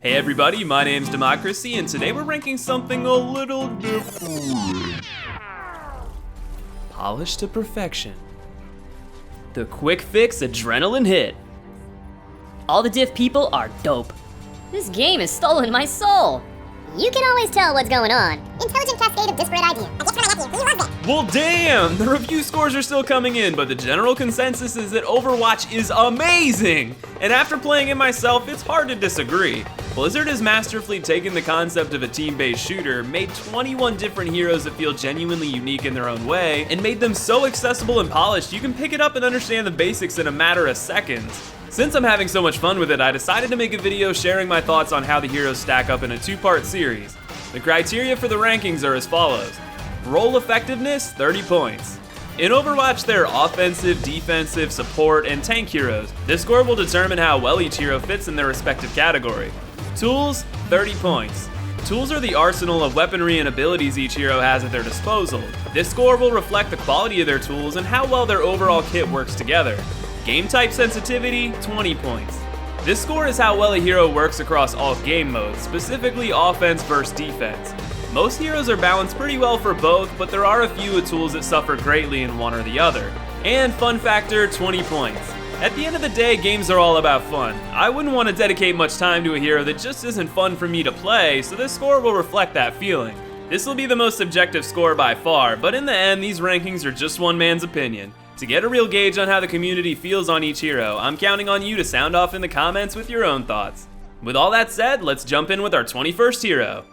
Hey everybody, my name's theDeModcracy, and today we're ranking something a little different. Polished to perfection. The quick fix adrenaline hit. All the diff people are dope. This game has stolen my soul. You can always tell what's going on. Intelligent cascade of disparate ideas. I guess for my nephew, he loves it. Well damn, the review scores are still coming in, but the general consensus is that Overwatch is amazing! And after playing it myself, it's hard to disagree. Blizzard has masterfully taken the concept of a team-based shooter, made 21 different heroes that feel genuinely unique in their own way, and made them so accessible and polished you can pick it up and understand the basics in a matter of seconds. Since I'm having so much fun with it, I decided to make a video sharing my thoughts on how the heroes stack up in a two-part series. The criteria for the rankings are as follows. Role effectiveness, 30 points. In Overwatch, there are offensive, defensive, support, and tank heroes. This score will determine how well each hero fits in their respective category. Tools, 30 points. Tools are the arsenal of weaponry and abilities each hero has at their disposal. This score will reflect the quality of their tools and how well their overall kit works together. Game type sensitivity, 20 points. This score is how well a hero works across all game modes, specifically offense versus defense. Most heroes are balanced pretty well for both, but there are a few with tools that suffer greatly in one or the other. And fun factor, 20 points. At the end of the day, games are all about fun. I wouldn't want to dedicate much time to a hero that just isn't fun for me to play, so this score will reflect that feeling. This will be the most subjective score by far, but in the end, these rankings are just one man's opinion. To get a real gauge on how the community feels on each hero, I'm counting on you to sound off in the comments with your own thoughts. With all that said, let's jump in with our 21st hero.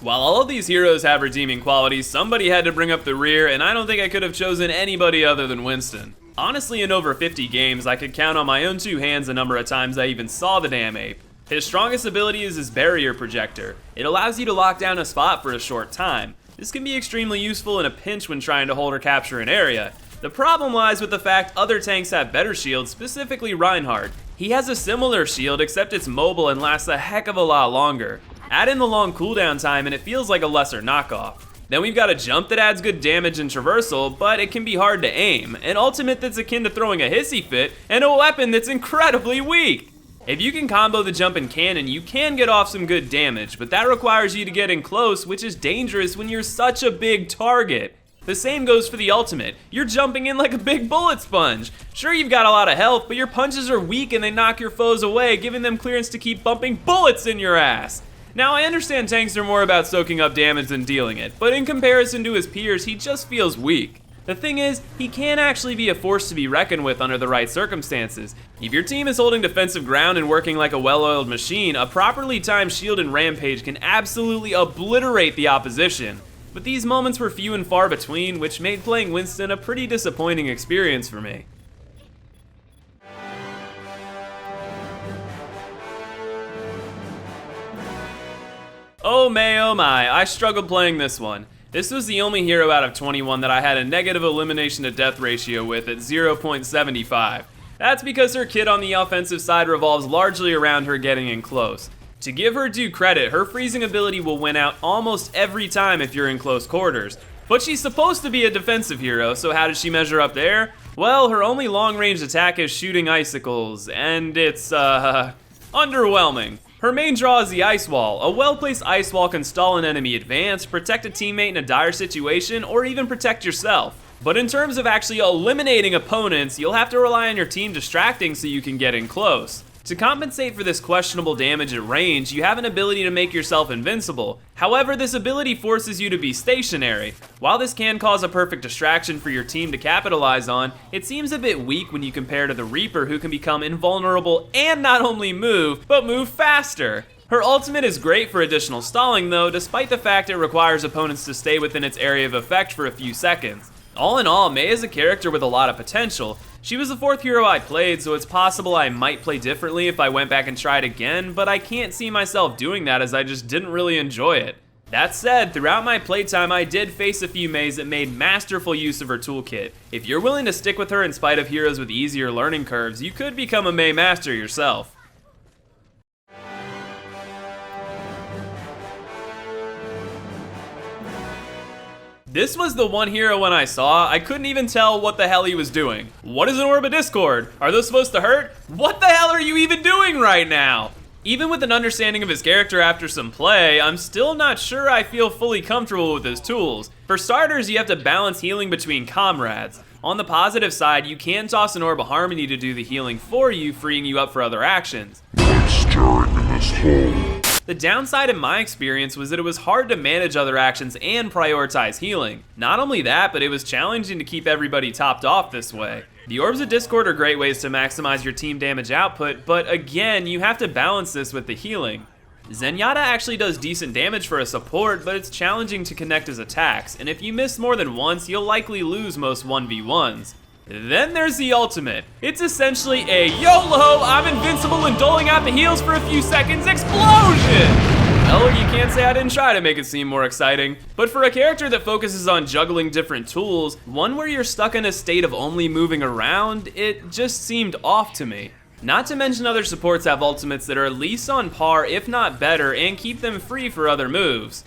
While all of these heroes have redeeming qualities, somebody had to bring up the rear, and I don't think I could have chosen anybody other than Winston. Honestly, in over 50 games, I could count on my own two hands the number of times I even saw the damn ape. His strongest ability is his barrier projector. It allows you to lock down a spot for a short time. This can be extremely useful in a pinch when trying to hold or capture an area. The problem lies with the fact other tanks have better shields, specifically Reinhardt. He has a similar shield, except it's mobile and lasts a heck of a lot longer. Add in the long cooldown time and it feels like a lesser knockoff. Then we've got a jump that adds good damage and traversal, but it can be hard to aim, an ultimate that's akin to throwing a hissy fit, and a weapon that's incredibly weak. If you can combo the jump and cannon, you can get off some good damage, but that requires you to get in close, which is dangerous when you're such a big target. The same goes for the ultimate. You're jumping in like a big bullet sponge. Sure, you've got a lot of health, but your punches are weak and they knock your foes away, giving them clearance to keep bumping bullets in your ass. Now, I understand tanks are more about soaking up damage than dealing it, but in comparison to his peers, he just feels weak. The thing is, he can actually be a force to be reckoned with under the right circumstances. If your team is holding defensive ground and working like a well-oiled machine, a properly timed shield and rampage can absolutely obliterate the opposition. But these moments were few and far between, which made playing Winston a pretty disappointing experience for me. Oh my, I struggled playing this one. This was the only hero out of 21 that I had a negative elimination to death ratio with at 0.75. That's because her kit on the offensive side revolves largely around her getting in close. To give her due credit, her freezing ability will win out almost every time if you're in close quarters. But she's supposed to be a defensive hero, so how does she measure up there? Well, her only long-range attack is shooting icicles, and it's, underwhelming. Her main draw is the ice wall. A well-placed ice wall can stall an enemy advance, protect a teammate in a dire situation, or even protect yourself. But in terms of actually eliminating opponents, you'll have to rely on your team distracting so you can get in close. To compensate for this questionable damage at range, you have an ability to make yourself invincible. However, this ability forces you to be stationary. While this can cause a perfect distraction for your team to capitalize on, it seems a bit weak when you compare to the Reaper, who can become invulnerable and not only move, but move faster. Her ultimate is great for additional stalling though, despite the fact it requires opponents to stay within its area of effect for a few seconds. All in all, Mei is a character with a lot of potential. She was the fourth hero I played, so it's possible I might play differently if I went back and tried again, but I can't see myself doing that as I just didn't really enjoy it. That said, throughout my playtime I did face a few Meis that made masterful use of her toolkit. If you're willing to stick with her in spite of heroes with easier learning curves, you could become a Mei master yourself. This was the one hero when I saw, I couldn't even tell what the hell he was doing. What is an Orb of Discord? Are those supposed to hurt? What the hell are you even doing right now? Even with an understanding of his character after some play, I'm still not sure I feel fully comfortable with his tools. For starters, you have to balance healing between comrades. On the positive side, you can toss an Orb of Harmony to do the healing for you, freeing you up for other actions. The downside in my experience was that it was hard to manage other actions and prioritize healing. Not only that, but it was challenging to keep everybody topped off this way. The Orbs of Discord are great ways to maximize your team damage output, but again, you have to balance this with the healing. Zenyatta actually does decent damage for a support, but it's challenging to connect his attacks, and if you miss more than once, you'll likely lose most 1v1s. Then there's the ultimate. It's essentially a YOLO, I'm invincible and doling out the heals for a few seconds explosion! Well, you can't say I didn't try to make it seem more exciting, but for a character that focuses on juggling different tools, one where you're stuck in a state of only moving around, it just seemed off to me. Not to mention other supports have ultimates that are at least on par, if not better, and keep them free for other moves.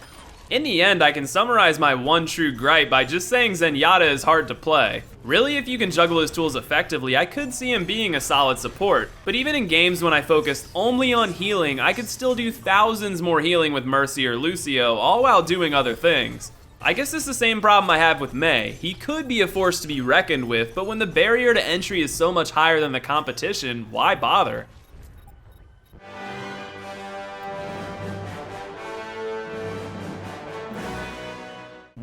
In the end, I can summarize my one true gripe by just saying Zenyatta is hard to play. Really, if you can juggle his tools effectively, I could see him being a solid support, but even in games when I focused only on healing, I could still do thousands more healing with Mercy or Lucio, all while doing other things. I guess it's the same problem I have with Mei. He could be a force to be reckoned with, but when the barrier to entry is so much higher than the competition, why bother?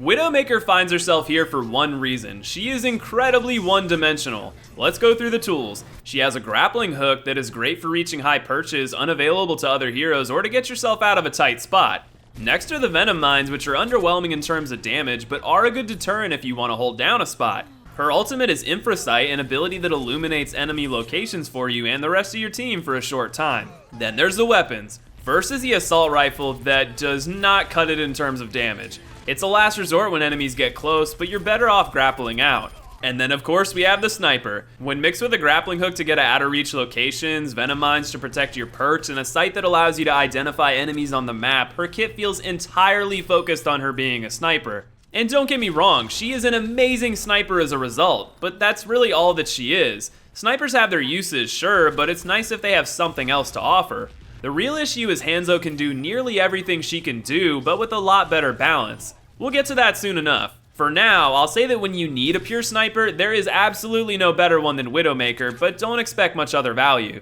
Widowmaker finds herself here for one reason. She is incredibly one-dimensional. Let's go through the tools. She has a grappling hook that is great for reaching high perches, unavailable to other heroes, or to get yourself out of a tight spot. Next are the Venom Mines, which are underwhelming in terms of damage, but are a good deterrent if you want to hold down a spot. Her ultimate is Infrasight, an ability that illuminates enemy locations for you and the rest of your team for a short time. Then there's the weapons. First is the Assault Rifle that does not cut it in terms of damage. It's a last resort when enemies get close, but you're better off grappling out. And then of course we have the Sniper. When mixed with a grappling hook to get at out of reach locations, Venom Mines to protect your perch, and a sight that allows you to identify enemies on the map, her kit feels entirely focused on her being a sniper. And don't get me wrong, she is an amazing sniper as a result, but that's really all that she is. Snipers have their uses, sure, but it's nice if they have something else to offer. The real issue is Hanzo can do nearly everything she can do, but with a lot better balance. We'll get to that soon enough. For now, I'll say that when you need a pure sniper, there is absolutely no better one than Widowmaker, but don't expect much other value.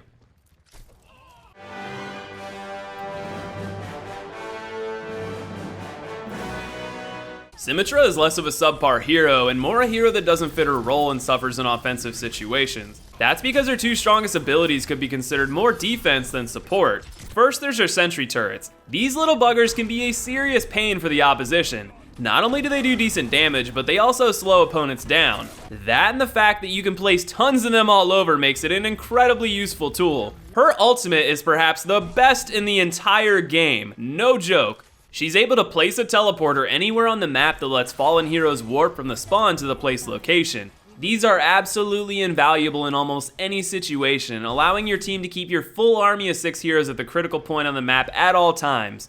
Symmetra is less of a subpar hero and more a hero that doesn't fit her role and suffers in offensive situations. That's because her two strongest abilities could be considered more defense than support. First, there's her sentry turrets. These little buggers can be a serious pain for the opposition. Not only do they do decent damage, but they also slow opponents down. That and the fact that you can place tons of them all over makes it an incredibly useful tool. Her ultimate is perhaps the best in the entire game, no joke. She's able to place a teleporter anywhere on the map that lets fallen heroes warp from the spawn to the place location. These are absolutely invaluable in almost any situation, allowing your team to keep your full army of 6 heroes at the critical point on the map at all times.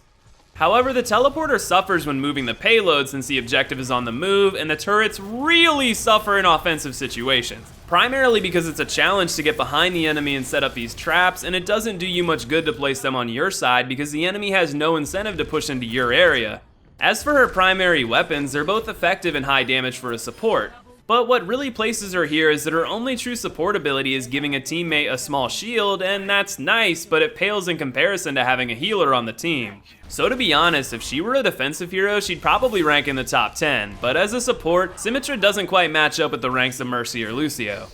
However, the teleporter suffers when moving the payload since the objective is on the move, and the turrets really suffer in offensive situations. Primarily because it's a challenge to get behind the enemy and set up these traps, and it doesn't do you much good to place them on your side because the enemy has no incentive to push into your area. As for her primary weapons, they're both effective and high damage for a support. But what really places her here is that her only true support ability is giving a teammate a small shield, and that's nice, but it pales in comparison to having a healer on the team. So to be honest, if she were a defensive hero, she'd probably rank in the top 10, but as a support, Symmetra doesn't quite match up with the ranks of Mercy or Lucio.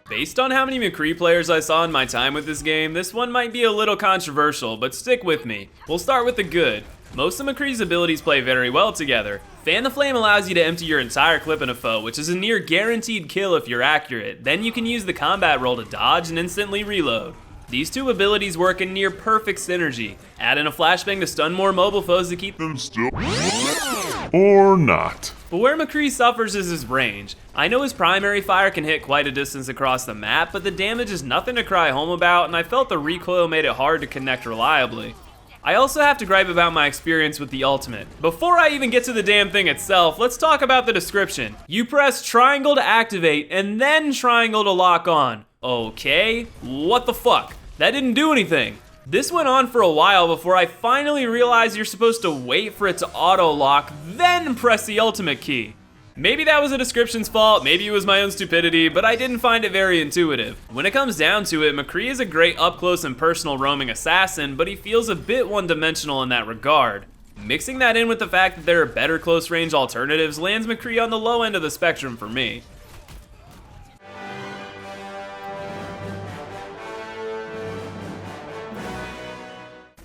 Based on how many McCree players I saw in my time with this game, this one might be a little controversial, but stick with me. We'll start with the good. Most of McCree's abilities play very well together. Fan the Flame allows you to empty your entire clip in a foe, which is a near guaranteed kill if you're accurate. Then you can use the combat roll to dodge and instantly reload. These two abilities work in near perfect synergy. Add in a flashbang to stun more mobile foes to keep them Still. Or not. But where McCree suffers is his range. I know his primary fire can hit quite a distance across the map, but the damage is nothing to cry home about, and I felt the recoil made it hard to connect reliably. I also have to gripe about my experience with the ultimate. Before I even get to the damn thing itself, let's talk about the description. You press triangle to activate, and then triangle to lock on. Okay, what the fuck? That didn't do anything. This went on for a while before I finally realized you're supposed to wait for it to auto-lock, then press the ultimate key. Maybe that was the description's fault, maybe it was my own stupidity, but I didn't find it very intuitive. When it comes down to it, McCree is a great up-close and personal roaming assassin, but he feels a bit one-dimensional in that regard. Mixing that in with the fact that there are better close-range alternatives lands McCree on the low end of the spectrum for me.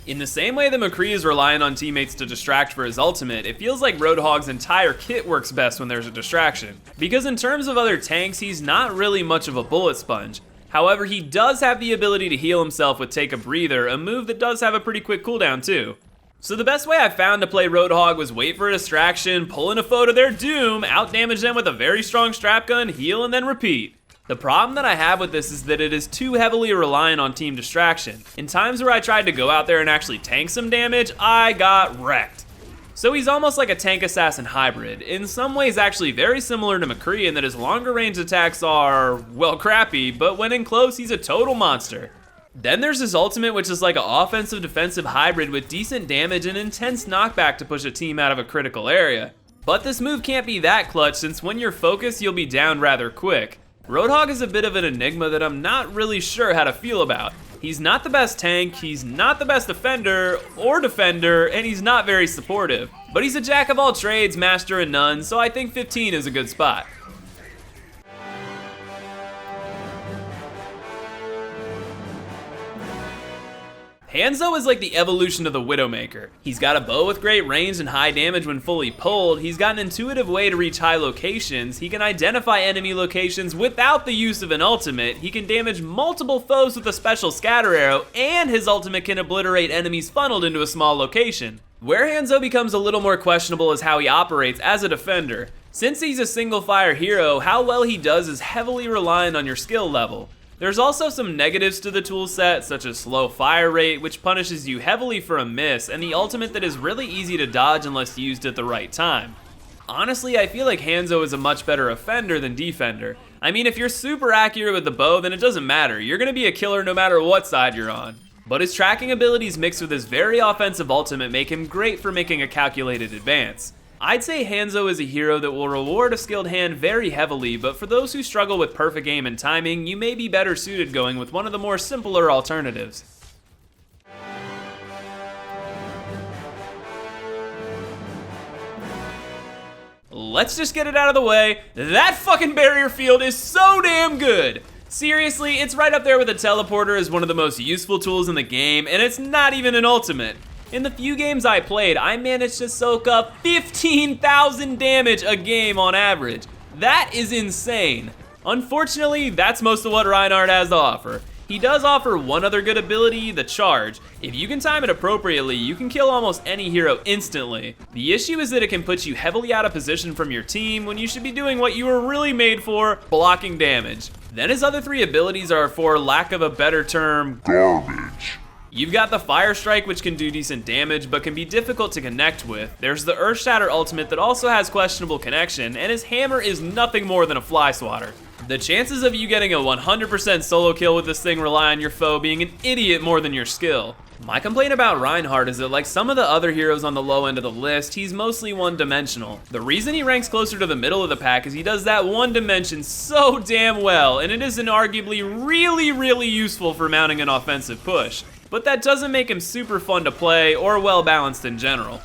In the same way that McCree is reliant on teammates to distract for his ultimate, it feels like Roadhog's entire kit works best when there's a distraction. Because in terms of other tanks, he's not really much of a bullet sponge. However, he does have the ability to heal himself with Take a Breather, a move that does have a pretty quick cooldown too. So the best way I found to play Roadhog was wait for a distraction, pull in a foe to their doom, outdamage them with a very strong strap gun, heal, and then repeat. The problem that I have with this is that it is too heavily reliant on team distraction. In times where I tried to go out there and actually tank some damage, I got wrecked. So he's almost like a tank assassin hybrid, in some ways actually very similar to McCree in that his longer range attacks are, well, crappy, but when in close he's a total monster. Then there's his ultimate, which is like an offensive defensive hybrid with decent damage and intense knockback to push a team out of a critical area. But this move can't be that clutch since when you're focused you'll be down rather quick. Roadhog is a bit of an enigma that I'm not really sure how to feel about. He's not the best tank, he's not the best defender, and he's not very supportive. But he's a jack of all trades, master of none, so I think 15 is a good spot. Hanzo is like the evolution of the Widowmaker. He's got a bow with great range and high damage when fully pulled, he's got an intuitive way to reach high locations, he can identify enemy locations without the use of an ultimate, he can damage multiple foes with a special scatter arrow, and his ultimate can obliterate enemies funneled into a small location. Where Hanzo becomes a little more questionable is how he operates as a defender. Since he's a single fire hero, how well he does is heavily reliant on your skill level. There's also some negatives to the toolset, such as slow fire rate, which punishes you heavily for a miss, and the ultimate that is really easy to dodge unless used at the right time. Honestly, I feel like Hanzo is a much better offender than defender. I mean, if you're super accurate with the bow, then it doesn't matter. You're gonna be a killer no matter what side you're on. But his tracking abilities mixed with his very offensive ultimate make him great for making a calculated advance. I'd say Hanzo is a hero that will reward a skilled hand very heavily, but for those who struggle with perfect aim and timing, you may be better suited going with one of the more simpler alternatives. Let's just get it out of the way. That fucking barrier field is so damn good! Seriously, it's right up there with a teleporter as one of the most useful tools in the game, and it's not even an ultimate. In the few games I played, I managed to soak up 15,000 damage a game on average. That is insane. Unfortunately, that's most of what Reinhardt has to offer. He does offer one other good ability, the charge. If you can time it appropriately, you can kill almost any hero instantly. The issue is that it can put you heavily out of position from your team when you should be doing what you were really made for, blocking damage. Then his other three abilities are, for lack of a better term, Garbage. You've got the Fire Strike, which can do decent damage, but can be difficult to connect with. There's the Earth Shatter ultimate that also has questionable connection, and his hammer is nothing more than a fly swatter. The chances of you getting a 100% solo kill with this thing rely on your foe being an idiot more than your skill. My complaint about Reinhardt is that, like some of the other heroes on the low end of the list, he's mostly one-dimensional. The reason he ranks closer to the middle of the pack is he does that one dimension so damn well, and it is arguably really useful for mounting an offensive push. But that doesn't make him super fun to play or well balanced in general.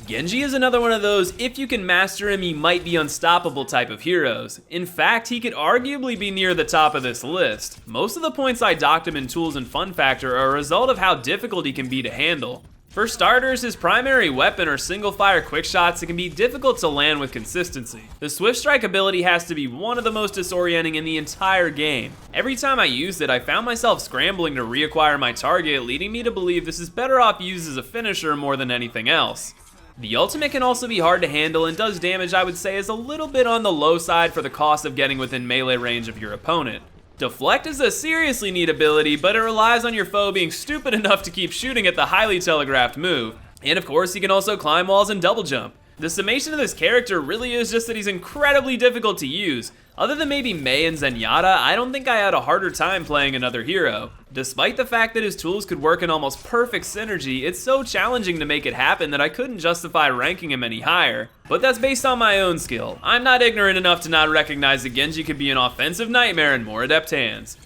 Genji is another one of those, if you can master him, he might be unstoppable type of heroes. In fact, he could arguably be near the top of this list. Most of the points I docked him in tools and fun factor are a result of how difficult he can be to handle. For starters, his primary weapon are single-fire quick shots that can be difficult to land with consistency. The Swift Strike ability has to be one of the most disorienting in the entire game. Every time I used it, I found myself scrambling to reacquire my target, leading me to believe this is better off used as a finisher more than anything else. The ultimate can also be hard to handle and does damage I would say is a little bit on the low side for the cost of getting within melee range of your opponent. Deflect is a seriously neat ability, but it relies on your foe being stupid enough to keep shooting at the highly telegraphed move. And of course, he can also climb walls and double jump. The summation of this character really is just that he's incredibly difficult to use. Other than maybe Mei and Zenyatta, I don't think I had a harder time playing another hero. Despite the fact that his tools could work in almost perfect synergy, it's so challenging to make it happen that I couldn't justify ranking him any higher. But that's based on my own skill. I'm not ignorant enough to not recognize that Genji could be an offensive nightmare in more adept hands.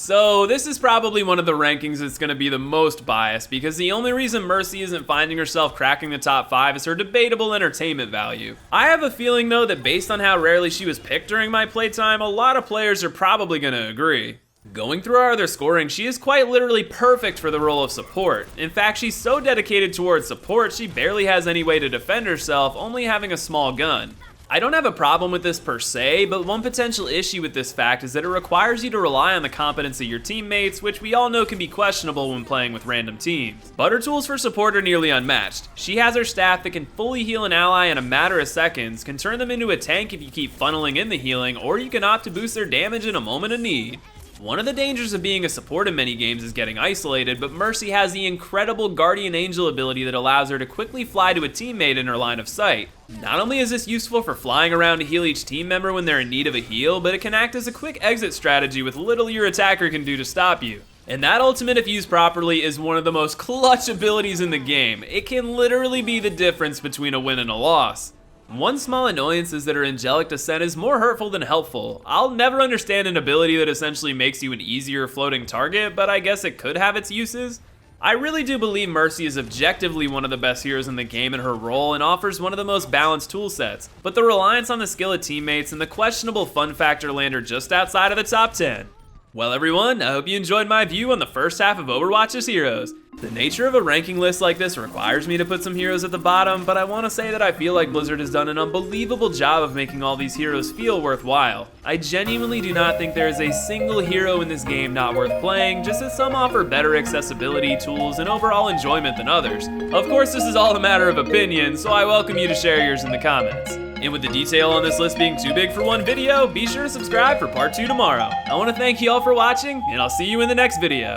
So this is probably one of the rankings that's going to be the most biased because the only reason Mercy isn't finding herself cracking the top 5 is her debatable entertainment value. I have a feeling though that based on how rarely she was picked during my playtime, a lot of players are probably going to agree. Going through our other scoring, she is quite literally perfect for the role of support. In fact, she's so dedicated towards support, she barely has any way to defend herself, only having a small gun. I don't have a problem with this per se, but one potential issue with this fact is that it requires you to rely on the competence of your teammates, which we all know can be questionable when playing with random teams. But her tools for support are nearly unmatched. She has her staff that can fully heal an ally in a matter of seconds, can turn them into a tank if you keep funneling in the healing, or you can opt to boost their damage in a moment of need. One of the dangers of being a support in many games is getting isolated, but Mercy has the incredible Guardian Angel ability that allows her to quickly fly to a teammate in her line of sight. Not only is this useful for flying around to heal each team member when they're in need of a heal, but it can act as a quick exit strategy with little your attacker can do to stop you. And that ultimate, if used properly, is one of the most clutch abilities in the game. It can literally be the difference between a win and a loss. One small annoyance is that her angelic descent is more hurtful than helpful. I'll never understand an ability that essentially makes you an easier floating target, but I guess it could have its uses. I really do believe Mercy is objectively one of the best heroes in the game in her role and offers one of the most balanced tool sets, but the reliance on the skill of teammates and the questionable fun factor land her just outside of the top 10. Well everyone, I hope you enjoyed my view on the first half of Overwatch's heroes. The nature of a ranking list like this requires me to put some heroes at the bottom, but I want to say that I feel like Blizzard has done an unbelievable job of making all these heroes feel worthwhile. I genuinely do not think there is a single hero in this game not worth playing, just as some offer better accessibility, tools, and overall enjoyment than others. Of course, this is all a matter of opinion, so I welcome you to share yours in the comments. And with the detail on this list being too big for one video, be sure to subscribe for part 2 tomorrow. I want to thank you all for watching, and I'll see you in the next video.